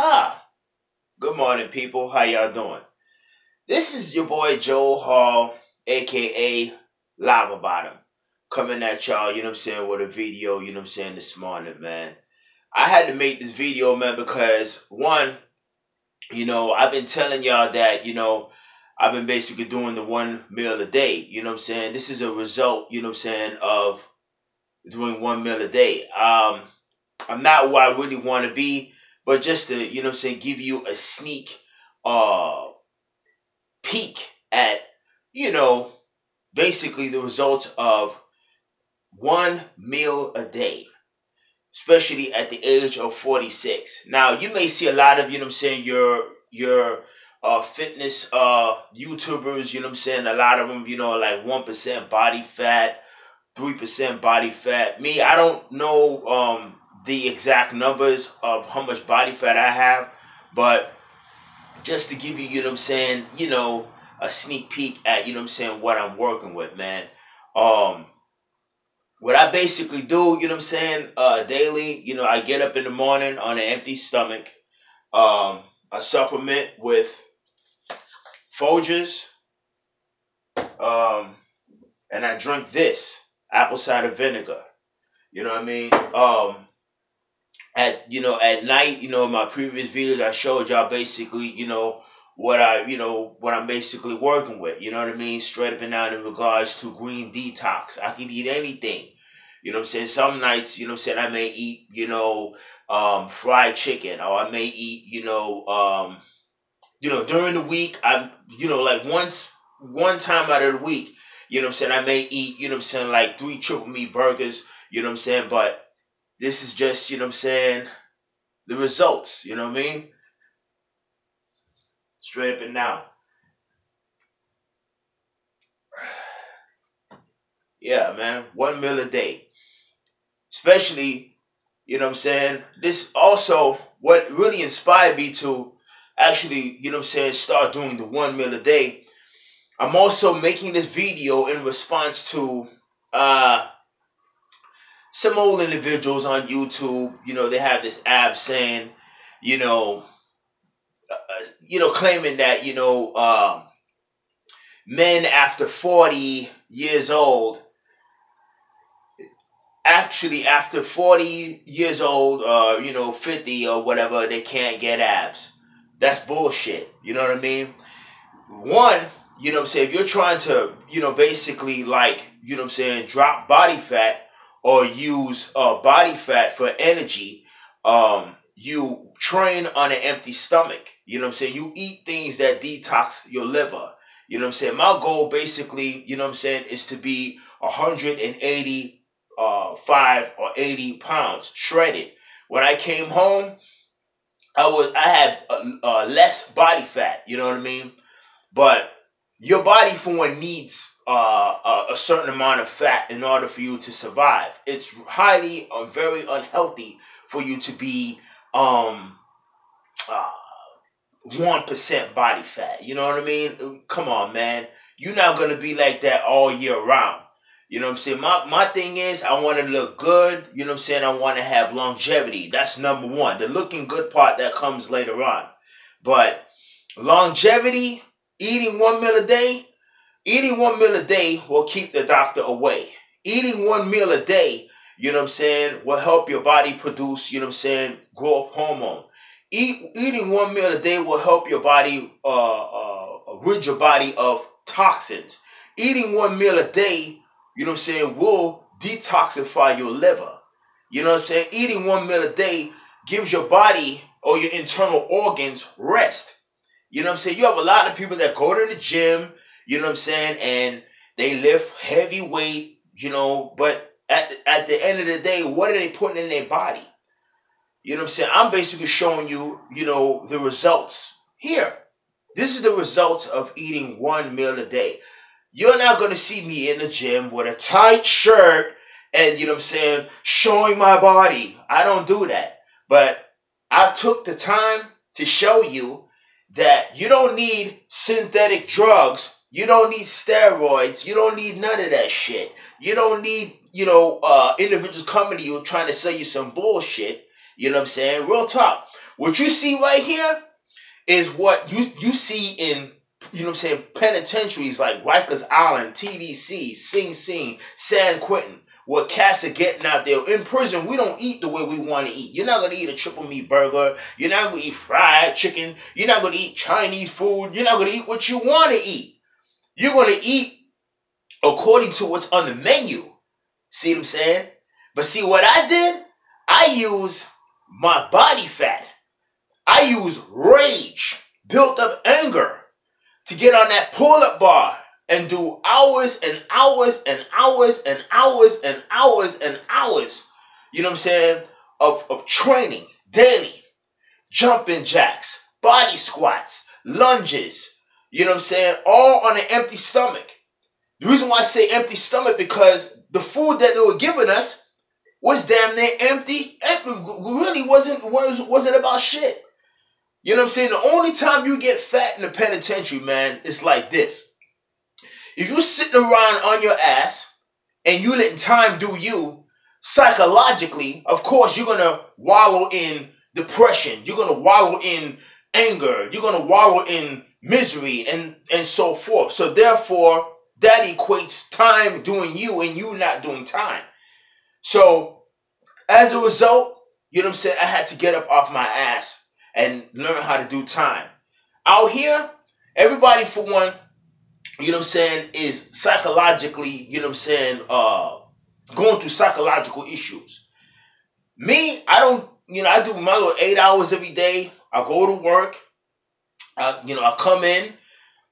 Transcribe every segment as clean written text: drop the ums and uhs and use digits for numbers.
Ah, good morning, people. How y'all doing? This is your boy Joe Hall, aka Lava Bottom, coming at y'all, you know what I'm saying, with a video, you know what I'm saying, this morning, man. I had to make this video, man, because one, I've been telling y'all that, I've been basically doing the one meal a day, you know what I'm saying? This is a result, you know what I'm saying, of doing one meal a day. I'm not where I really want to be, but just to, you know what I'm saying, give you a sneak uh peek at, you know, basically the results of one meal a day, especially at the age of 46. Now, you may see a lot of, you know what I'm saying, your fitness YouTubers, you know what I'm saying, a lot of them, like 1% body fat, 3% body fat. Me, I don't know the exact numbers of how much body fat I have, but just to give you, you know what I'm saying, a sneak peek at, you know what I'm saying, what I'm working with, man. Um, what I basically do, you know what I'm saying, daily, I get up in the morning on an empty stomach. I supplement with Folgers, um, and I drink this apple cider vinegar. You know what I mean? At night, in my previous videos, I showed y'all basically, what I'm basically working with. You know what I mean? Straight up and down in regards to green detox. I can eat anything. You know what I'm saying? Some nights, you know what I'm saying, I may eat, fried chicken, or I may eat, during the week, like one time out of the week, you know what I'm saying, I may eat, you know what I'm saying, like 3 triple meat burgers, you know what I'm saying, but this is just, you know what I'm saying, the results, you know what I mean? Straight up and down. Yeah, man. One meal a day. Especially, you know what I'm saying? This also, what really inspired me to actually, you know what I'm saying, start doing the one meal a day. I'm also making this video in response to some old individuals on YouTube. They have this app saying, you know, claiming that, men after 40 years old, actually after 40 years old, 50 or whatever, they can't get abs. That's bullshit. You know what I mean? One, you know what I'm saying, if you're trying to, basically like, you know what I'm saying, drop body fat or use body fat for energy, you train on an empty stomach. You know what I'm saying? You eat things that detox your liver. You know what I'm saying? My goal basically, you know what I'm saying, is to be 185 or 80 pounds shredded. When I came home, I had less body fat. You know what I mean? But your body, for one, needs a certain amount of fat in order for you to survive. It's highly, very unhealthy for you to be 1% body fat. You know what I mean? Come on, man. You're not going to be like that all year round. You know what I'm saying? My thing is, I want to look good. You know what I'm saying? I want to have longevity. That's number one. The looking good part, that comes later on. But longevity, eating one meal a day will keep the doctor away. Eating one meal a day, you know what I'm saying, will help your body produce, you know what I'm saying, growth hormone. Eating one meal a day will help your body rid your body of toxins. Eating one meal a day, you know what I'm saying, will detoxify your liver. You know what I'm saying? Eating one meal a day gives your body or your internal organs rest. You know what I'm saying? You have a lot of people that go to the gym, you know what I'm saying, and they lift heavy weight, but at the end of the day, what are they putting in their body? You know what I'm saying? I'm basically showing you, the results here. This is the results of eating one meal a day. You're not going to see me in the gym with a tight shirt and, you know what I'm saying, showing my body. I don't do that. But I took the time to show you that you don't need synthetic drugs. You don't need steroids. You don't need none of that shit. You don't need, individuals coming to you trying to sell you some bullshit. You know what I'm saying? Real talk. What you see right here is what you see in, you know what I'm saying, penitentiaries like Rikers Island, TDC, Sing Sing, San Quentin, where cats are getting out there. In prison, we don't eat the way we want to eat. You're not going to eat a triple meat burger. You're not going to eat fried chicken. You're not going to eat Chinese food. You're not going to eat what you want to eat. You're going to eat according to what's on the menu. See what I'm saying? But see what I did? I use my body fat. I use rage, built up anger, to get on that pull-up bar and do hours and hours and hours and hours and hours and hours, you know what I'm saying, of training daily. Jumping jacks, body squats, lunges, you know what I'm saying, all on an empty stomach. The reason why I say empty stomach, because the food that they were giving us was damn near empty. It really wasn't about shit. You know what I'm saying? The only time you get fat in the penitentiary, man, is like this. If you're sitting around on your ass and you letting time do you, psychologically, of course, you're going to wallow in depression. You're going to wallow in anger. You're going to wallow in misery and so forth. So therefore, that equates time doing you and you not doing time. So as a result, you know what I'm saying, I had to get up off my ass and learn how to do time. Out here, everybody, for one, you know what I'm saying, is psychologically, you know what I'm saying, going through psychological issues. Me, I don't, you know, I do my little 8 hours every day. I go to work. I come in.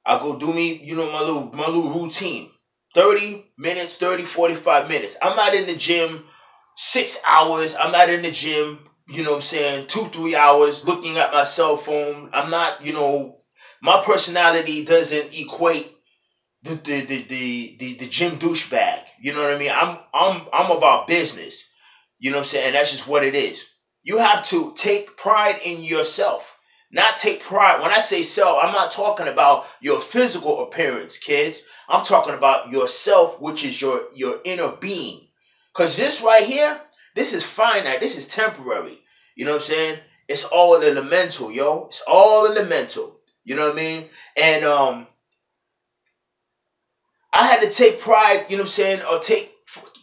I go do me, you know, my little routine. 30 minutes, 45 minutes. I'm not in the gym 6 hours. I'm not in the gym, you know what I'm saying, 2-3 hours looking at my cell phone. I'm not, you know, my personality doesn't equate the gym douchebag. You know what I mean? I'm about business. You know what I'm saying? And that's just what it is. You have to take pride in yourself. Not take pride. When I say self, I'm not talking about your physical appearance, kids. I'm talking about yourself, which is your inner being. Because this right here, this is finite. This is temporary. You know what I'm saying? It's all elemental, yo. It's all elemental. You know what I mean? And I had to take pride, you know what I'm saying, or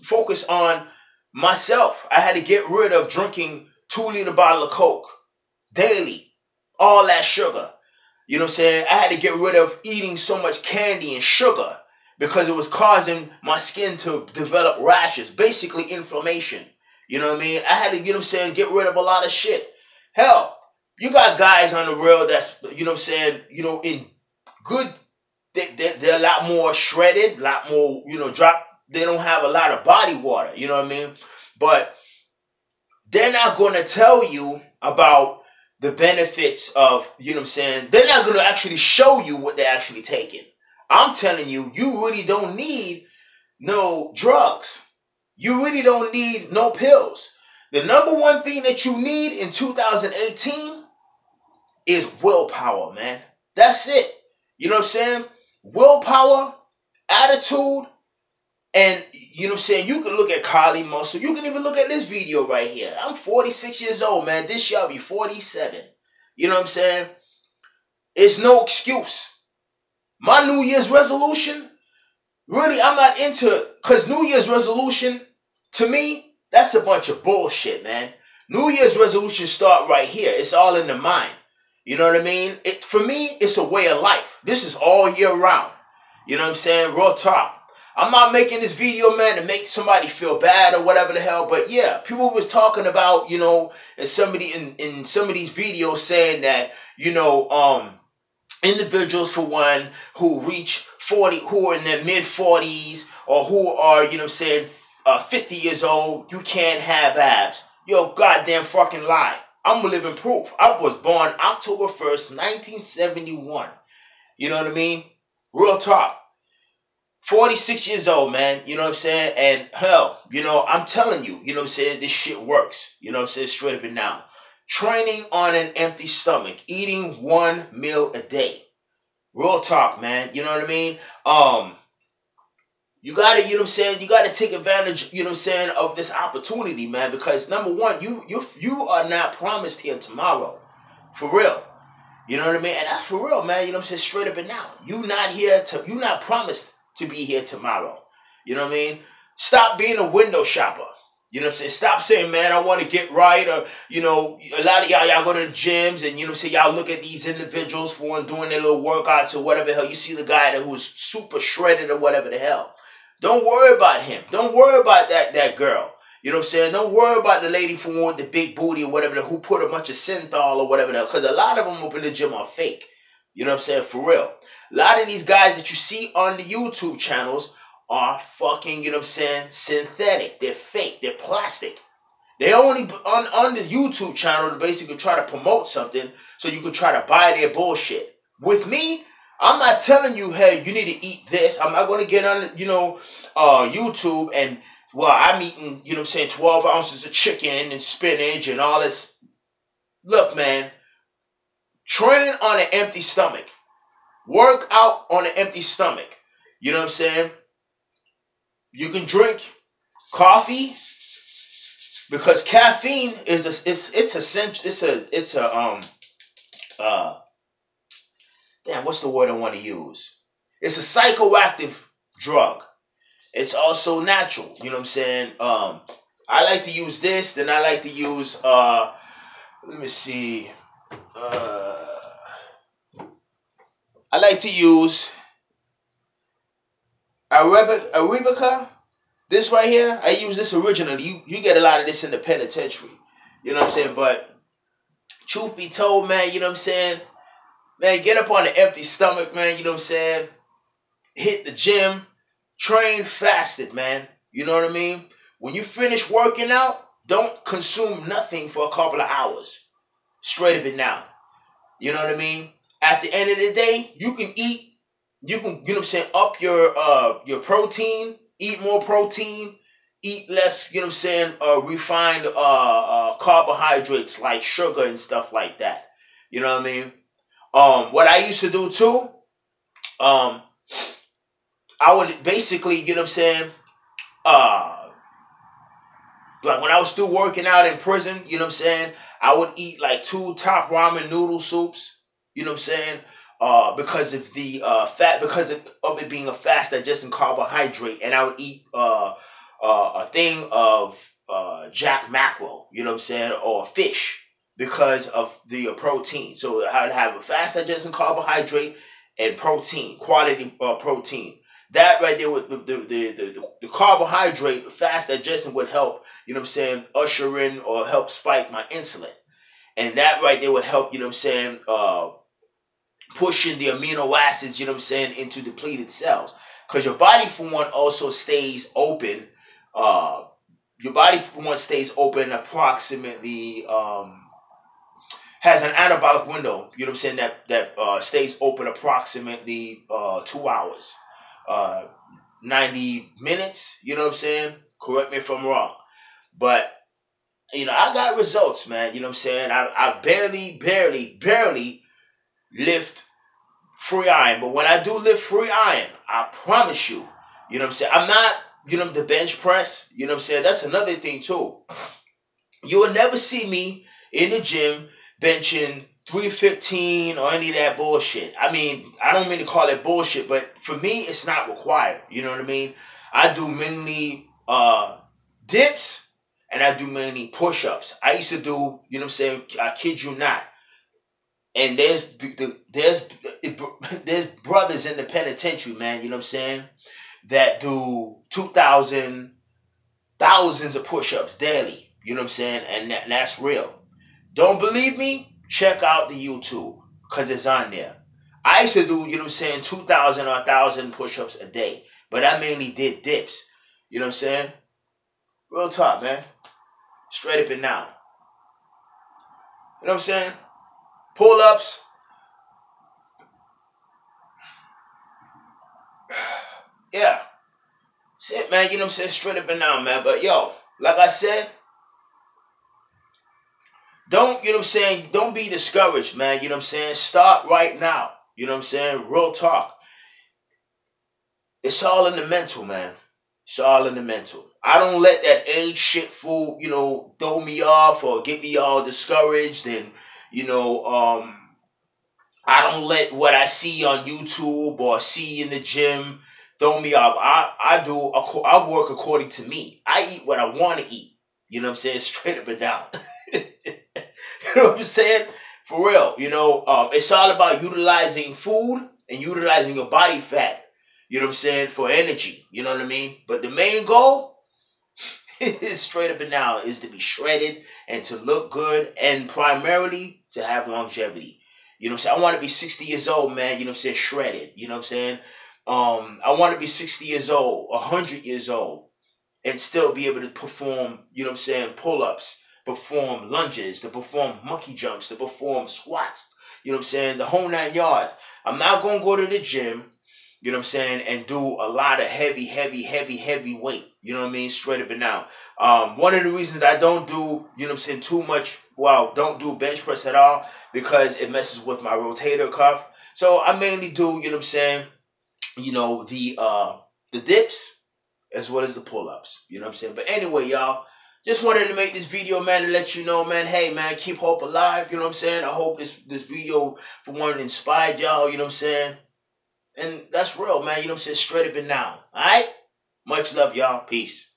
focus on myself. I had to get rid of drinking 2-liter bottle of Coke daily. All that sugar. You know what I'm saying? I had to get rid of eating so much candy and sugar because it was causing my skin to develop rashes, basically inflammation. You know what I mean? I had to, you know what I'm saying, get rid of a lot of shit. Hell, you got guys on the rail that's, you know what I'm saying, you know, in good, they're a lot more shredded, a lot more, you know, they don't have a lot of body water, you know what I mean? But they're not going to tell you about the benefits of, you know what I'm saying, they're not going to actually show you what they're actually taking. I'm telling you, you really don't need no drugs. You really don't need no pills. The number one thing that you need in 2018 is willpower, man. That's it. You know what I'm saying? Willpower, attitude, and you know what I'm saying? You can look at Kylie Muscle. You can even look at this video right here. I'm 46 years old, man. This year I'll be 47. You know what I'm saying? It's no excuse. My New Year's resolution, really, I'm not into, because New Year's resolution, to me, that's a bunch of bullshit, man. New Year's resolutions start right here. It's all in the mind. You know what I mean? For me, it's a way of life. This is all year round. You know what I'm saying? Real talk. I'm not making this video, man, to make somebody feel bad or whatever the hell. But yeah, people was talking about, you know, and somebody in some of these videos saying that, you know, individuals, for one, who reach 40, who are in their mid-40s, or who are, you know what I'm saying, 50 years old, you can't have abs. Yo, goddamn fucking lie. I'm living proof. I was born October 1st, 1971. You know what I mean? Real talk. 46 years old, man. You know what I'm saying? And hell, you know, I'm telling you, you know what I'm saying, this shit works. You know what I'm saying? Straight up and down. Training on an empty stomach. Eating 1 meal a day. Real talk, man. You know what I mean? You gotta, you know what I'm saying, you gotta take advantage, you know what I'm saying, of this opportunity, man. Because number one, you are not promised here tomorrow. For real. You know what I mean? And that's for real, man. You know what I'm saying? Straight up and down. You not promised to be here tomorrow. You know what I mean? Stop being a window shopper. You know what I'm saying? Stop saying, man, I want to get right. Or, you know, a lot of y'all go to the gyms and, you know what I'm saying, y'all look at these individuals for doing their little workouts or whatever the hell. You see the guy who's super shredded or whatever the hell. Don't worry about him. Don't worry about that girl. You know what I'm saying? Don't worry about the lady from with the big booty or whatever, who put a bunch of synthol or whatever. Because a lot of them up in the gym are fake. You know what I'm saying? For real. A lot of these guys that you see on the YouTube channels are fucking, you know what I'm saying, synthetic. They're fake. They're plastic. They only on the YouTube channel to basically try to promote something so you can try to buy their bullshit. With me, I'm not telling you, hey, you need to eat this. I'm not going to get on, you know, YouTube and, well, I'm eating, you know what I'm saying, 12 ounces of chicken and spinach and all this. Look, man, train on an empty stomach. Work out on an empty stomach. You know what I'm saying? You can drink coffee because caffeine is damn, what's the word I want to use? It's a psychoactive drug. It's also natural. You know what I'm saying? I like to use this. Then I like to use, let me see. I like to use Arabica. This right here, I use this originally. You get a lot of this in the penitentiary. You know what I'm saying? But truth be told, man, you know what I'm saying? Man, get up on an empty stomach, man. You know what I'm saying? Hit the gym. Train fasted, man. You know what I mean? When you finish working out, don't consume nothing for a couple of hours. Straight up and down. You know what I mean? At the end of the day, you can eat. You can, you know what I'm saying, up your protein. Eat more protein. Eat less, you know what I'm saying, refined carbohydrates like sugar and stuff like that. You know what I mean? What I used to do too, I would basically, you know what I'm saying, like when I was still working out in prison, you know what I'm saying, I would eat like 2 top ramen noodle soups, you know what I'm saying, because of the fat, because of it being a fast digesting carbohydrate, and I would eat a thing of jack mackerel, you know what I'm saying, or fish because of the protein. So I'd have a fast digesting carbohydrate and protein, quality protein. That right there with the carbohydrate, fast digestion would help, you know what I'm saying, usher in or help spike my insulin. And that right there would help, you know what I'm saying, pushing the amino acids, you know what I'm saying, into depleted cells. Because your body, for one, also stays open. Your body, for one, stays open approximately, has an anabolic window, you know what I'm saying, that stays open approximately 2 hours. 90 minutes, you know what I'm saying? Correct me if I'm wrong. But, you know, I got results, man. You know what I'm saying? I barely lift free iron. But when I do lift free iron, I promise you, you know what I'm saying? I'm not, you know, the bench press. You know what I'm saying? That's another thing, too. You will never see me in the gym benching 315 or any of that bullshit. I mean, I don't mean to call it bullshit, but for me, it's not required. You know what I mean? I do mainly dips, and I do mainly push-ups. I used to do, you know what I'm saying, I kid you not. And there's brothers in the penitentiary, man, you know what I'm saying, that do 2,000, thousands of push-ups daily. You know what I'm saying? And that's real. Don't believe me? Check out the YouTube, because it's on there. I used to do, you know what I'm saying, 2,000 or 1,000 push-ups a day. But I mainly did dips. You know what I'm saying? Real talk, man. Straight up and down. You know what I'm saying? Pull-ups. Yeah. That's it, man. You know what I'm saying? Straight up and down, man. But, yo, like I said, don't, you know what I'm saying, don't be discouraged, man. You know what I'm saying? Start right now. You know what I'm saying? Real talk. It's all in the mental, man. It's all in the mental. I don't let that age shit fool, you know, throw me off or get me all discouraged and, You know, I don't let what I see on YouTube or see in the gym throw me off. I work according to me. I eat what I want to eat. You know what I'm saying? Straight up and down. You know what I'm saying? For real. You know, it's all about utilizing food and utilizing your body fat. You know what I'm saying? For energy. You know what I mean? But the main goal is straight up and down is to be shredded and to look good and primarily to have longevity. You know what I'm saying? I want to be 60 years old, man. You know what I'm saying? Shredded. You know what I'm saying? I want to be 60 years old, 100 years old, and still be able to perform, you know what I'm saying, pull-ups, perform lunges, to perform monkey jumps, to perform squats, you know what I'm saying, the whole 9 yards. I'm not going to go to the gym, you know what I'm saying, and do a lot of heavy weight, you know what I mean, straight up and down. One of the reasons I don't do, you know what I'm saying, too much, well, don't do bench press at all, because it messes with my rotator cuff. So I mainly do, you know what I'm saying, you know, the dips, as well as the pull-ups. You know what I'm saying? But anyway, y'all, just wanted to make this video, man, to let you know, man, hey, man, keep hope alive. You know what I'm saying? I hope this video, for one, inspired y'all. You know what I'm saying? And that's real, man. You know what I'm saying? Straight up and down. All right? Much love, y'all. Peace.